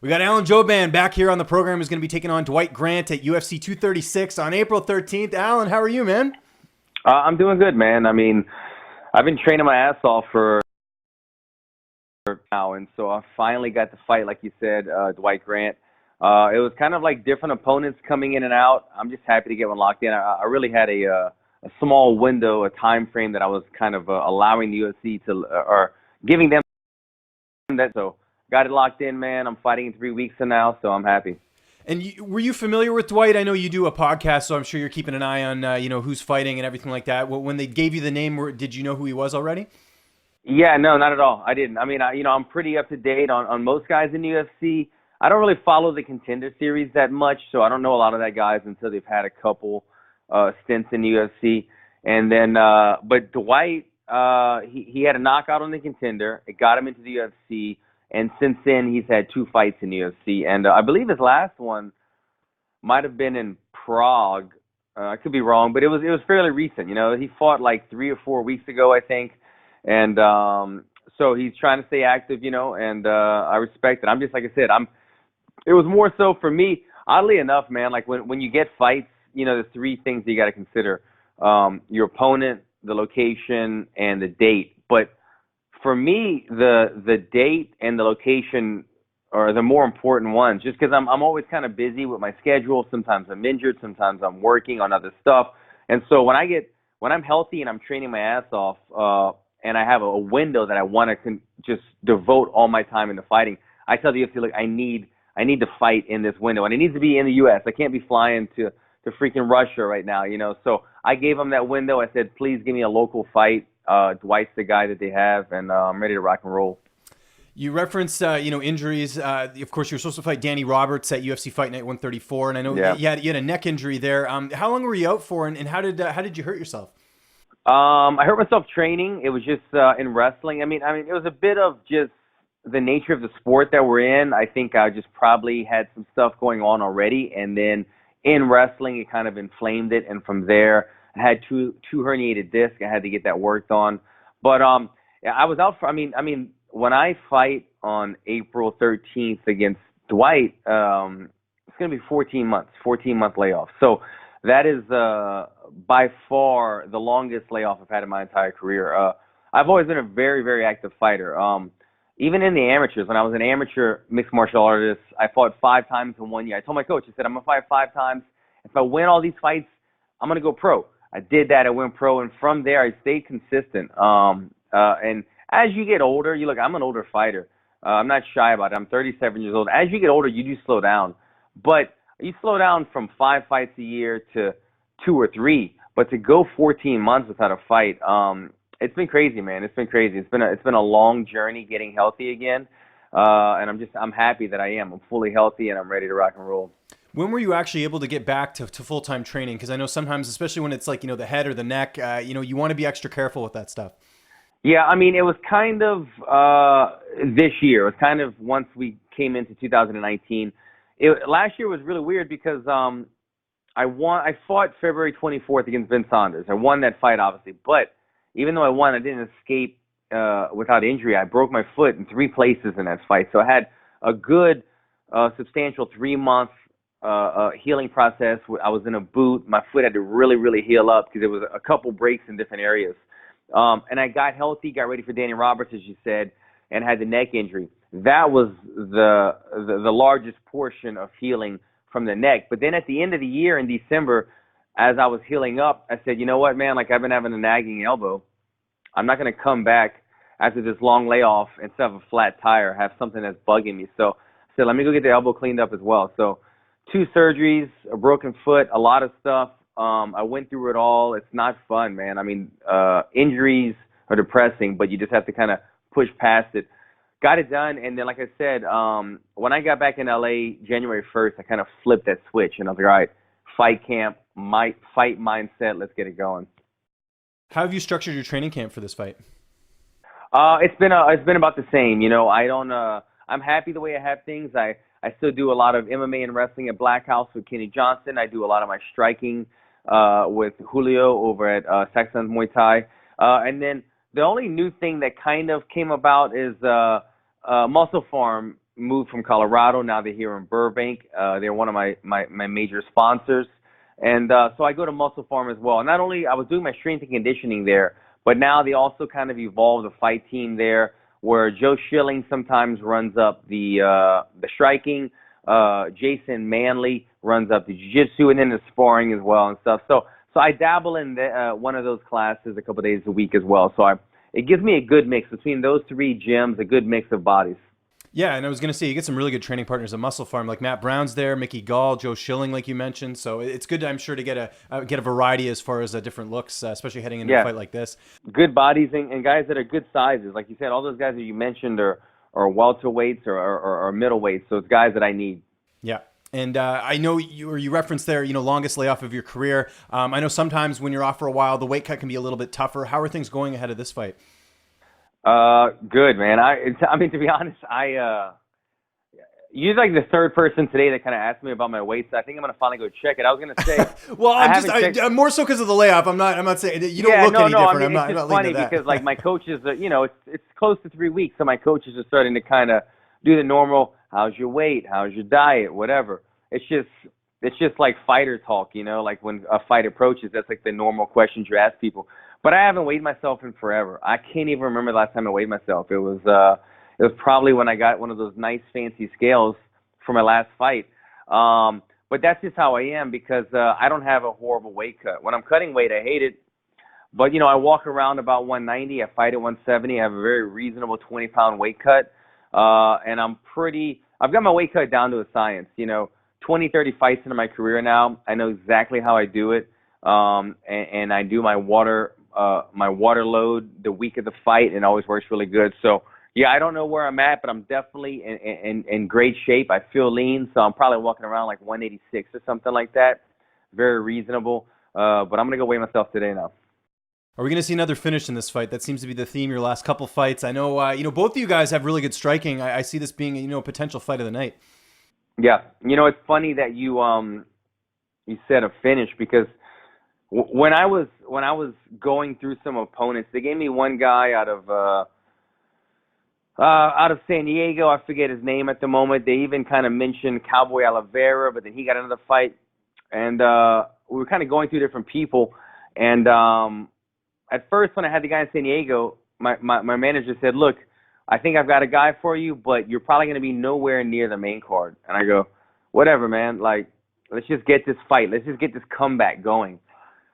We got Alan Jouban back here on the program who's going to be taking on Dwight Grant at UFC 236 on April 13th. Alan, how are you, man? I'm doing good, man. I mean, I've been training my ass off for now, and so I finally got to fight, like you said, Dwight Grant. It was kind of like different opponents coming in and out. I'm just happy to get one locked in. I really had a small window, a time frame that I was kind of allowing the UFC to, or giving them that. So got it locked in, man. I'm fighting in 3 weeks from now, so I'm happy. And were you familiar with Dwight? I know you do a podcast, so I'm sure you're keeping an eye on who's fighting and everything like that. When they gave you the name, did you know who he was already? Yeah, no, not at all. I didn't. I mean, I'm pretty up to date on most guys in the UFC. I don't really follow the Contender Series that much, so I don't know a lot of that guys until they've had a couple stints in the UFC. And then, but Dwight, he had a knockout on the Contender. It got him into the UFC. And since then, he's had 2 fights in the UFC. And I believe his last one might have been in Prague. I could be wrong, but it was fairly recent. He fought like 3 or 4 weeks ago, I think. And so he's trying to stay active, and I respect it. I'm just, like I said, it was more so for me, oddly enough, man, like when you get fights, there's 3 things that you got to consider. Your opponent, the location, and the date. But for me, the date and the location are the more important ones, just because I'm always kind of busy with my schedule. Sometimes I'm injured, sometimes I'm working on other stuff. And so when I'm healthy and I'm training my ass off, and I have a window that I want to just devote all my time into fighting, I tell the UFC, look, I need to fight in this window, and it needs to be in the U.S. I can't be flying to freaking Russia right now, So I gave them that window. I said, please give me a local fight. Dwight's the guy that they have, and I'm ready to rock and roll. You referenced, injuries. Of course, you were supposed to fight Danny Roberts at UFC Fight Night 134, and I know you had a neck injury there. How long were you out for, and how did you hurt yourself? I hurt myself training. It was just in wrestling. I mean, it was a bit of just the nature of the sport that we're in. I think I just probably had some stuff going on already, and then in wrestling, it kind of inflamed it, and from there, I had two herniated discs. I had to get that worked on. But I was out for. I mean, when I fight on April 13th against Dwight, it's going to be 14-month layoff. So that is by far the longest layoff I've had in my entire career. I've always been a very, very active fighter. Even in the amateurs, when I was an amateur mixed martial artist, I fought 5 times in 1 year. I told my coach, I said, I'm going to fight 5 times. If I win all these fights, I'm going to go pro. I did that. I went pro, and from there, I stayed consistent. And as you get older, look, I'm an older fighter. I'm not shy about it. I'm 37 years old. As you get older, you do slow down. But you slow down from 5 fights a year to 2 or 3. But to go 14 months without a fight, it's been crazy, man. It's been crazy. It's been a long journey getting healthy again. And I'm happy that I am. I'm fully healthy, and I'm ready to rock and roll. When were you actually able to get back to full-time training? Because I know sometimes, especially when it's like, the head or the neck, you want to be extra careful with that stuff. Yeah, I mean, it was kind of this year. It was kind of once we came into 2019. Last year was really weird because I fought February 24th against Vince Saunders. I won that fight, obviously. But even though I won, I didn't escape without injury. I broke my foot in 3 places in that fight. So I had a good, substantial 3-month healing process. I was in a boot. My foot had to really, really heal up because there was a couple breaks in different areas. And I got healthy, got ready for Danny Roberts, as you said, and had the neck injury. That was the largest portion of healing from the neck. But then at the end of the year in December, as I was healing up, I said, you know what, man, like I've been having a nagging elbow. I'm not going to come back after this long layoff instead of a flat tire, have something that's bugging me. So I said, let me go get the elbow cleaned up as well. So 2 surgeries, a broken foot, a lot of stuff. I went through it all. It's not fun, man. I mean, injuries are depressing, but you just have to kind of push past it. Got it done, and then, like I said, when I got back in LA January 1st, I kind of flipped that switch, and I was like, all right, fight camp, fight mindset, let's get it going. How have you structured your training camp for this fight? It's been about the same. I'm happy the way I have things. I still do a lot of MMA and wrestling at Black House with Kenny Johnson. I do a lot of my striking with Julio over at Saxon's Muay Thai. And then the only new thing that kind of came about is Muscle Farm moved from Colorado. Now they're here in Burbank. They're one of my major sponsors. And so I go to Muscle Farm as well. Not only I was doing my strength and conditioning there, but now they also kind of evolved the fight team there, where Joe Schilling sometimes runs up the striking, Jason Manley runs up the jiu-jitsu, and then the sparring as well and stuff. So I dabble in one of those classes a couple of days a week as well. So it gives me a good mix between those three gyms, a good mix of bodies. Yeah, and I was going to say, you get some really good training partners at Muscle Farm, like Matt Brown's there, Mickey Gall, Joe Schilling, like you mentioned. So it's good, I'm sure, to get a variety as far as different looks, especially heading into a fight like this. Good bodies and guys that are good sizes. Like you said, all those guys that you mentioned are welterweights or middleweights. So it's guys that I need. Yeah. And I know you referenced there, longest layoff of your career. I know sometimes when you're off for a while, the weight cut can be a little bit tougher. How are things going ahead of this fight? Good, man. I mean, to be honest, you're like the third person today that kind of asked me about my weight. So I think I'm gonna finally go check it. I was gonna say, well, I'm more so because of the layoff. I'm not saying you don't look any different. I mean, I'm not funny because like my coaches, it's close to 3 weeks, so my coaches are starting to kind of do the normal. How's your weight? How's your diet? Whatever. It's just like fighter talk, like when a fight approaches, that's like the normal questions you ask people. But I haven't weighed myself in forever. I can't even remember the last time I weighed myself. It was probably when I got one of those nice fancy scales for my last fight. But that's just how I am because I don't have a horrible weight cut. When I'm cutting weight, I hate it. But, I walk around about 190. I fight at 170. I have a very reasonable 20-pound weight cut. And I've got my weight cut down to a science. 20, 30 fights into my career now. I know exactly how I do it. And I do my water load the week of the fight, and it always works really good. So, yeah, I don't know where I'm at, but I'm definitely in great shape. I feel lean, so I'm probably walking around like 186 or something like that. Very reasonable. But I'm going to go weigh myself today now. Are we going to see another finish in this fight? That seems to be the theme your last couple fights. I know, both of you guys have really good striking. I see this being, a potential fight of the night. Yeah. It's funny that you said a finish because when I was going through some opponents, they gave me one guy out of San Diego. I forget his name at the moment. They even kind of mentioned Cowboy Oliveira, but then he got another fight. And we were kind of going through different people. And at first, when I had the guy in San Diego, my manager said, look, I think I've got a guy for you, but you're probably going to be nowhere near the main card. And I go, whatever, man. Like, let's just get this fight. Let's just get this comeback going.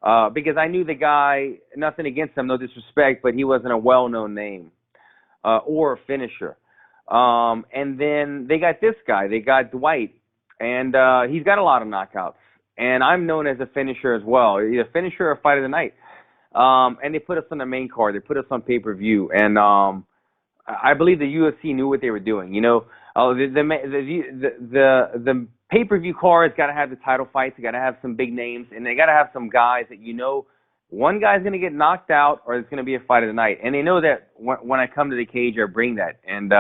Because I knew the guy, nothing against him, no disrespect, but he wasn't a well-known name or a finisher. And then they got this guy. They got Dwight, and he's got a lot of knockouts. And I'm known as a finisher as well, either finisher or fight of the night. And they put us on the main card. They put us on pay-per-view. And I believe the UFC knew what they were doing. The pay-per-view card's got to have the title fights. They got to have some big names, and they got to have some guys that one guy's going to get knocked out, or it's going to be a fight of the night. And they know that when I come to the cage, I bring that. And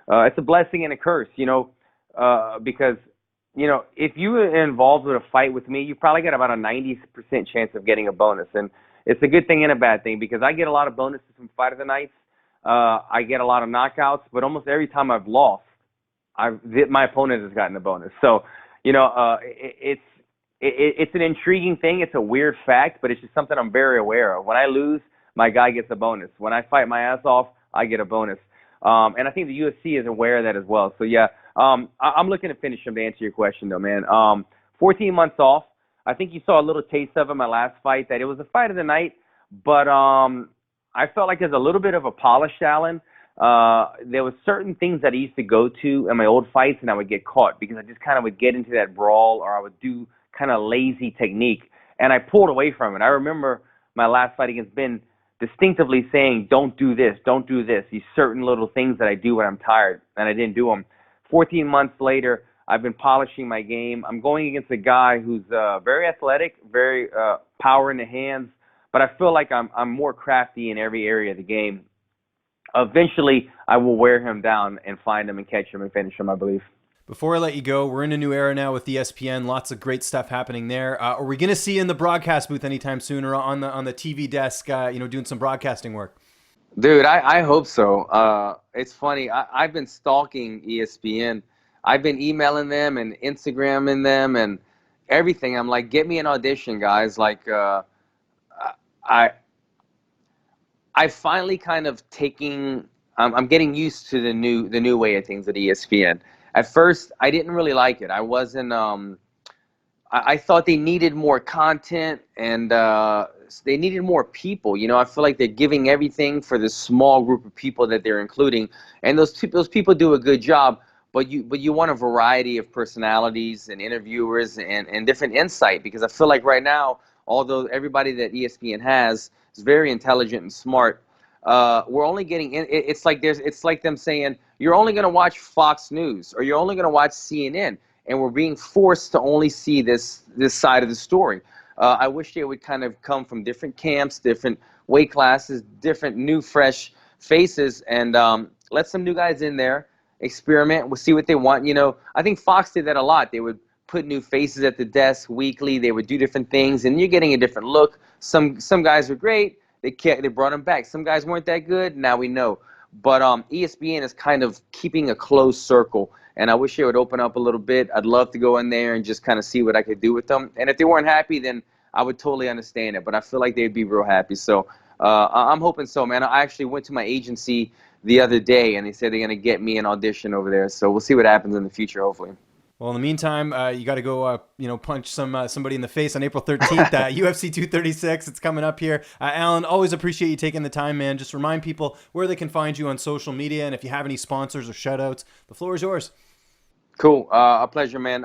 it's a blessing and a curse, because if you are involved with a fight with me, you probably got about a 90% chance of getting a bonus. And it's a good thing and a bad thing because I get a lot of bonuses from fight of the nights. I get a lot of knockouts, but almost every time I've lost, my opponent has gotten a bonus. So, it's an intriguing thing. It's a weird fact, but it's just something I'm very aware of. When I lose, my guy gets a bonus. When I fight my ass off, I get a bonus. And I think the UFC is aware of that as well. So, yeah, I'm looking to finish him, to answer your question, though, man. 14 months off. I think you saw a little taste of it in my last fight, that it was a fight of the night, but I felt like there's a little bit of a polish, Alan. There was certain things that I used to go to in my old fights, and I would get caught because I just kind of would get into that brawl, or I would do kind of lazy technique, and I pulled away from it. I remember my last fight against Ben distinctively saying, don't do this, these certain little things that I do when I'm tired, and I didn't do them. 14 months later, I've been polishing my game. I'm going against a guy who's very athletic, very power in the hands, but I feel like I'm more crafty in every area of the game. Eventually, I will wear him down and find him and catch him and finish him, I believe. Before I let you go, we're in a new era now with ESPN. Lots of great stuff happening there. Are we going to see you in the broadcast booth anytime soon, or on the TV desk, doing some broadcasting work? Dude, I hope so. It's funny. I've been stalking ESPN. I've been emailing them and Instagramming them and everything. I'm like, get me an audition, guys. Like, I I finally kind of taking. I'm getting used to the new way of things at ESPN. At first, I didn't really like it. I wasn't. I thought they needed more content and they needed more people. I feel like they're giving everything for this small group of people that they're including, and those people do a good job. But you want a variety of personalities and interviewers and different insight, because I feel like right now, although everybody that ESPN has is very intelligent and smart, we're only getting in. It's like them saying you're only going to watch Fox News or you're only going to watch CNN, and we're being forced to only see this side of the story. I wish they would kind of come from different camps, different weight classes, different new fresh faces, and let some new guys in there experiment. We'll see what they want. I think Fox did that a lot. They would put new faces at the desk weekly. They would do different things, and you're getting a different look. Some guys were great. They brought them back. Some guys weren't that good. Now we know. But ESPN is kind of keeping a closed circle, and I wish they would open up a little bit. I'd love to go in there and just kind of see what I could do with them. And if they weren't happy, then I would totally understand it. But I feel like they'd be real happy. So I'm hoping so, man. I actually went to my agency the other day, and they said they're going to get me an audition over there. So we'll see what happens in the future, hopefully. Well, in the meantime, you got to go, punch somebody in the face on April 13th. UFC 236, it's coming up here. Alan, always appreciate you taking the time, man. Just remind people where they can find you on social media, and if you have any sponsors or shout-outs, the floor is yours. Cool. A pleasure, man.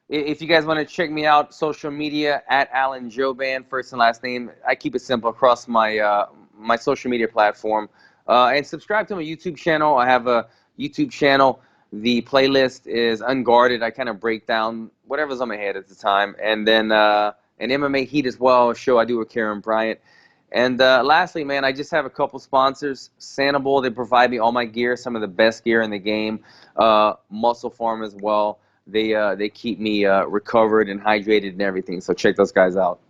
If you guys want to check me out, social media, at Alan Jouban, first and last name. I keep it simple across my social media platform. And subscribe to my YouTube channel. I have a YouTube channel. The playlist is Unguarded. I kind of break down whatever's on my head at the time. And then an MMA Heat as well, a show I do with Karen Bryant. And lastly, man, I just have a couple sponsors. Sanibel, they provide me all my gear, some of the best gear in the game. Muscle Farm as well. They keep me recovered and hydrated and everything. So check those guys out.